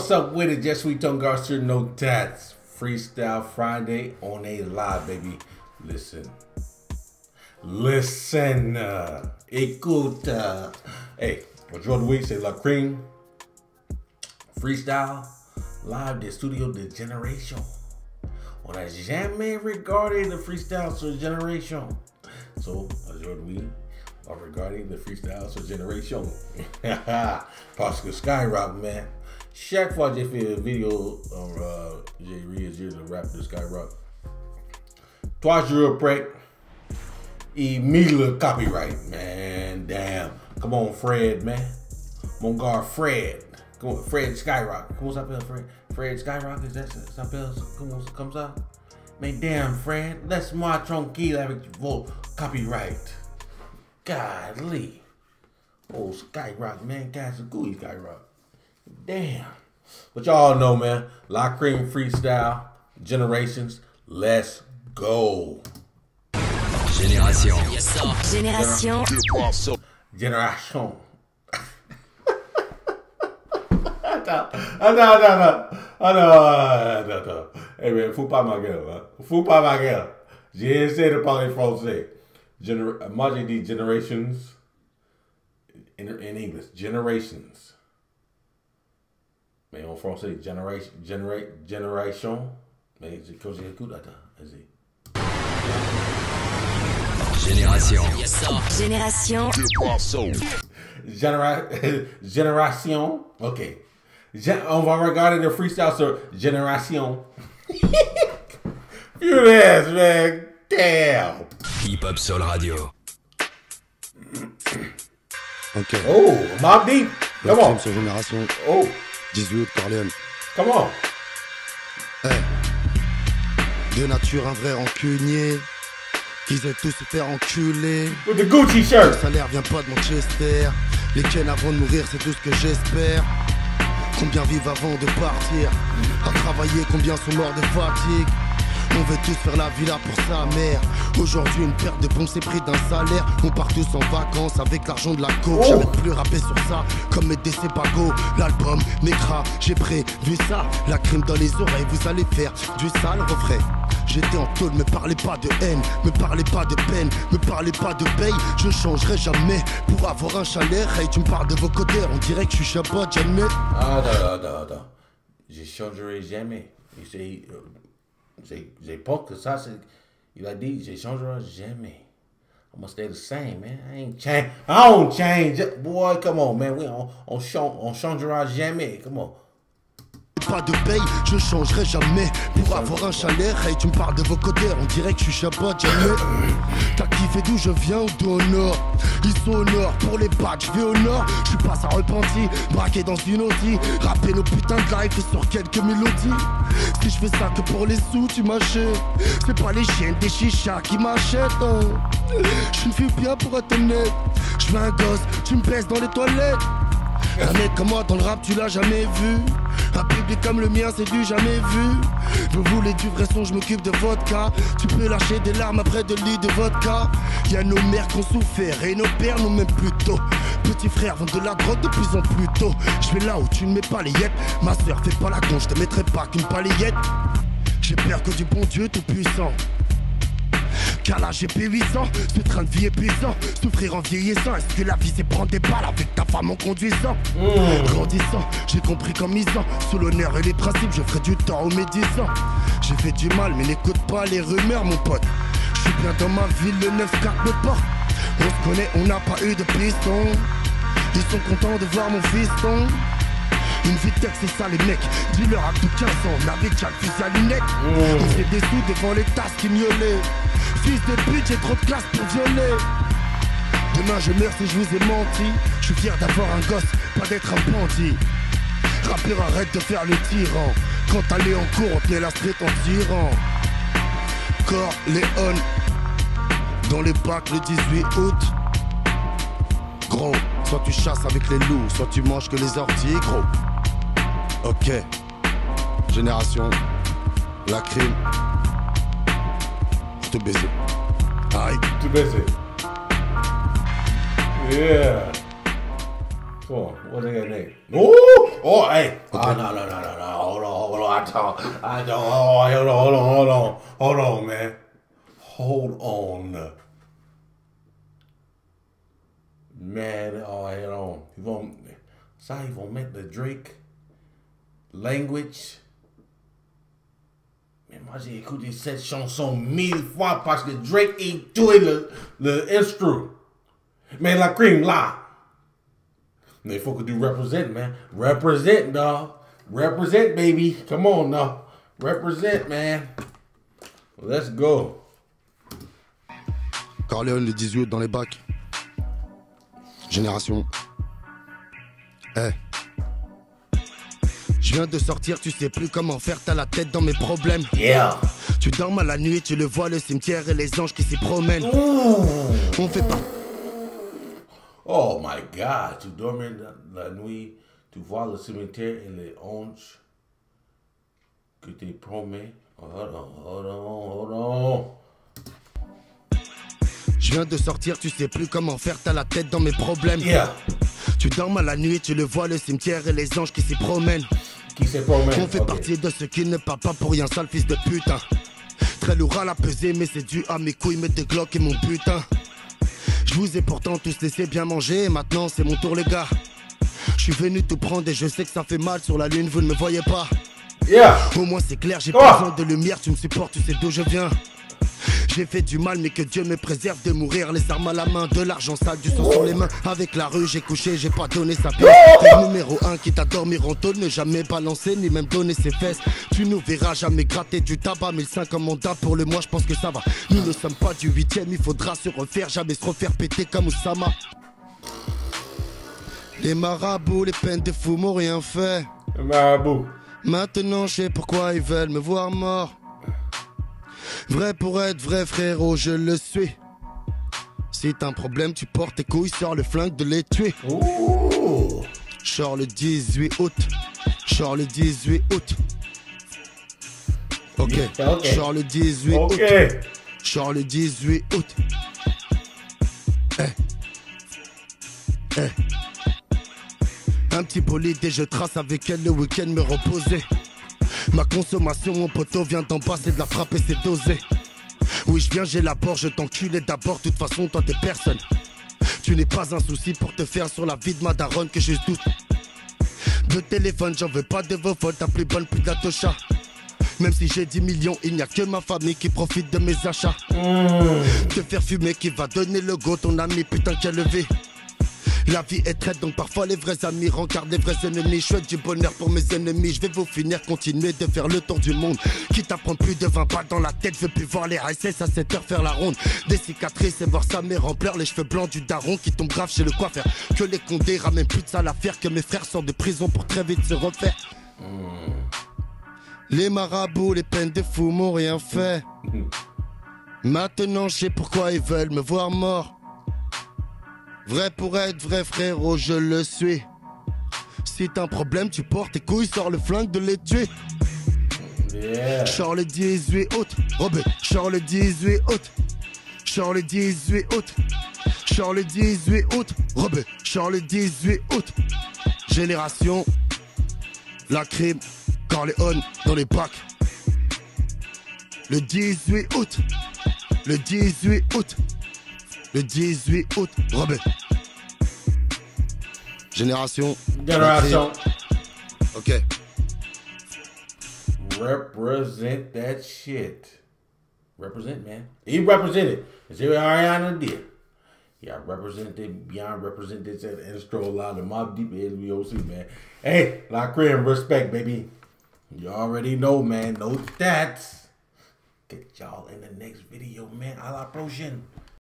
what's up with it? Just Sweet Tongue Garcia, no tats. Freestyle Friday on a live, baby. Listen. Écoute. Hey, aujourd'hui, c'est la cream. Freestyle live des studios de Génération. On n'a jamais regardé le freestyle sur Génération. So, aujourd'hui, on va regarder le freestyle sur Génération. Parce que Skyrock, man. Chaque fois que j'ai fait une vidéo, j'ai réagi le rap de Skyrock. 3 jours après, il mit le copyright, man. Damn. Come on, Fred, man. Mon gars, Fred. Come on, Fred Skyrock. Comment ça s'appelle, Fred? Fred Skyrock, ça s'appelle? Comment comme ça? Mais damn, Fred, laisse-moi tranquille avec vos copyright. Godly. Oh, Skyrock, man. Casse gooey, Skyrock. Damn. But y'all know, man. La Cream Freestyle, Generations, let's go. Génération. Yes, sir. Génération. Génération. Attends. Eh bien, faut pas ma gueule, hein. Faut pas ma gueule. J'ai essayé de parler français. Moi, j'ai dit Generations in English. Generations. Mais en français, génération. Mais quand j'écoute, attends, vas-y. Génération. Yes, sir. Génération. OK. On va regarder le freestyle sur Génération. Furious, man. Damn. Hip Hop Soul Radio. Ok. Oh, Mobb Deep. Come on. Sur Génération. Oh. 18 août, Corleone. Come on. Hey. De nature, un vrai rancunier. Qu'ils aient tous se faire enculer. With the Gucci shirt. Le salaire vient pas de Manchester. Les Ken avant de mourir, c'est tout ce que j'espère. Combien vivent avant de partir? À travailler, combien sont morts de fatigue? On veut tous faire la villa pour sa mère. Aujourd'hui une paire de pompes c'est prix d'un salaire. On part tous en vacances avec l'argent de la coke. Oh. J'avais plus rappé sur ça comme mes décès pago. L'album m'écra, j'ai prévu ça. La crime dans les oreilles, vous allez faire du sale refrain. J'étais en tôle, me parlez pas de haine, me parlez pas de peine, me parlez pas de paye. Je changerai jamais pour avoir un chalet. Hey, tu me parles de vos codeurs, on dirait que je suis chabot, jamais. Attends. Je changerai jamais. J'ai pas que ça, c'est... Il a dit, je changerai jamais. I'm gonna stay the same, man. I don't change. Boy, come on, man. On changera jamais. Come on. Pas de paye, je changerai jamais pour avoir un chalet. Hey, tu me parles de vos codeurs, on dirait que je suis chabot, jamais. T'as kiffé d'où je viens ou d'où au nord? Ils sont au nord, pour les badges, je vais au nord. Je suis pas sans repenti, braqué dans une Audi. Rapper nos putains de live sur quelques mélodies. Si je fais ça que pour les sous, tu m'achètes. C'est pas les chiennes des chichas qui m'achètent, oh. Je suis une fille bien pour être honnête. Je veux un gosse, tu me baisses dans les toilettes. Un mec comme moi dans le rap, tu l'as jamais vu. Un public comme le mien, c'est du jamais vu. Vous voulez du vrai son, je m'occupe de votre cas. Tu peux lâcher des larmes après 2 litres de vodka. Y'a nos mères qui ont souffert et nos pères nous même plus tôt. Petits frères vendent de la drogue de plus en plus tôt. Je vais là où tu ne mets pas les yettes. Ma soeur, fais pas la con, je te mettrai pas qu'une balayette. J'ai peur que du bon Dieu tout puissant. Car là j'ai payé 800, ce train de vie épuisant. Souffrir en vieillissant, est-ce que la vie c'est prendre des balles avec ta femme en conduisant? Grandissant, j'ai compris qu'en misant sous l'honneur et les principes, je ferai du tort aux médisants. J'ai fait du mal mais n'écoute pas les rumeurs mon pote. Je suis bien dans ma ville, le 9-4 me porte. On se connaît, on n'a pas eu de piston. Ils sont contents de voir mon fiston. Une vie de tech, c'est ça les mecs. Dis-leur à tout 15 ans, on avait déjà le fusil à lunettes. On fait des sous devant les tasses qui miaulaient. Fils de pute, j'ai trop de classe pour violer. Demain je meurs si je vous ai menti. Je suis fier d'avoir un gosse, pas d'être un bandit. Rappeur, arrête de faire le tyran. Quand t'allais en cours, on tenait la street en tirant. Corleone dans les bacs le 18 août. Gros, soit tu chasses avec les loups, soit tu manges que les orties, gros. Ok, Génération, la crime. Pour te baiser. Aïe. Tout baiser. Yeah. Come on, what they got name? Oh, hey. Okay. Oh, no. Hold on, man. Hold on. Man, hold on. Ça, ils vont mettre le Drake language. Mais moi, j'ai écouté cette chanson 1000 fois parce que Drake est doué le instru. Mais la cream, là. Mais il faut que tu represent, man. Represent, dog. Represent, baby. Come on, now. Represent, man. Let's go. Corleone, le 18 dans les bacs. Génération. Hey. Je viens de sortir, tu sais plus comment faire, t'as la tête dans mes problèmes. Yeah. Tu dors mal la nuit, tu le vois, le cimetière et les anges qui s'y promènent. Ooh. On fait pas. Oh my God, tu dormais la nuit, tu vois le cimetière et les anges que tu promets. Hold on. Je viens de sortir, tu sais plus comment faire, t'as la tête dans mes problèmes. Yeah. Tu dors mal la nuit, tu le vois, le cimetière et les anges qui s'y promènent. On fait partie de ceux qui ne parlent pas pour rien, sale fils de putain. Très lourd à la pesée, mais c'est dû à mes couilles, mes deux glocks et mon putain. Je vous ai pourtant tous laissé bien manger, et maintenant c'est mon tour les gars. Je suis venu tout prendre et je sais que ça fait mal sur la lune, vous ne me voyez pas. Yeah. Au moins c'est clair, j'ai pas besoin de lumière, tu me supportes, tu sais d'où je viens. J'ai fait du mal mais que Dieu me préserve de mourir. Les armes à la main, de l'argent sale, du sang sur les mains. Avec la rue j'ai couché, j'ai pas donné sa pièce. T'es le numéro 1 qui t'a dormi en tôle, ne jamais balancer ni même donner ses fesses. Tu nous verras jamais gratter du tabac. 1005 comme mandat pour le mois, je pense que ça va. Nous ne sommes pas du 8ème, il faudra se refaire. Jamais se refaire péter comme Oussama. Les marabouts, les peines de fous m'ont rien fait. Les marabouts. Maintenant je sais pourquoi ils veulent me voir mort. Vrai pour être vrai frérot, je le suis. Si t'as un problème, tu portes tes couilles, sors le flingue de les tuer. Sors le 18 août. Sors le 18 août. Ok. Sors le 18 août. Sors le 18 août. Un petit bolide et je trace avec elle le week-end me reposer. Ma consommation, mon poteau vient d'en bas, c'est de la frappe et c'est dosé. Oui, je viens, j'élabore, je t'enculais d'abord. De toute façon, toi, t'es personne. Tu n'es pas un souci pour te faire sur la vie de ma daronne que je doute. De téléphone, j'en veux pas de vos fautes, ta plus bonne, plus d'atocha. Même si j'ai 10 millions, il n'y a que ma famille qui profite de mes achats. Te faire fumer qui va donner le go, ton ami, putain, qu'a levé. La vie est traite, donc parfois les vrais amis regardent les vrais ennemis. Je souhaite du bonheur pour mes ennemis. Je vais vous finir, continuer de faire le tour du monde. Quitte à prendre plus de 20 balles dans la tête, je veux plus voir les RSS à 7h faire la ronde. Des cicatrices et voir sa mère en pleurs, les cheveux blancs du daron qui tombe grave chez le coiffeur. Que les condés ramènent plus de sale à faire, que mes frères sortent de prison pour très vite se refaire. Les marabouts, les peines de fous m'ont rien fait. Maintenant je sais pourquoi ils veulent me voir mort. Vrai pour être vrai frérot, je le suis. Si t'as un problème, tu portes tes couilles, sors le flingue de les tuer. Yeah. Sors le 18 août, Robert. Sors le 18 août. Sors le 18 août. Sors le 18 août, Robert. Sors le 18 août. Génération, la crime, Corleone dans les bacs. Le 18 août. Le 18 août. Le 18 août, Robert. Génération. Ok. Represent that shit. Represent, man. He represented. See what Ariana did. Yeah, represented, beyond represented, said intro a lot of Mob Deep HBOC, man. Hey, La Creme, respect, baby. You already know, man. Those stats. Get y'all in the next video, man. A la prochaine.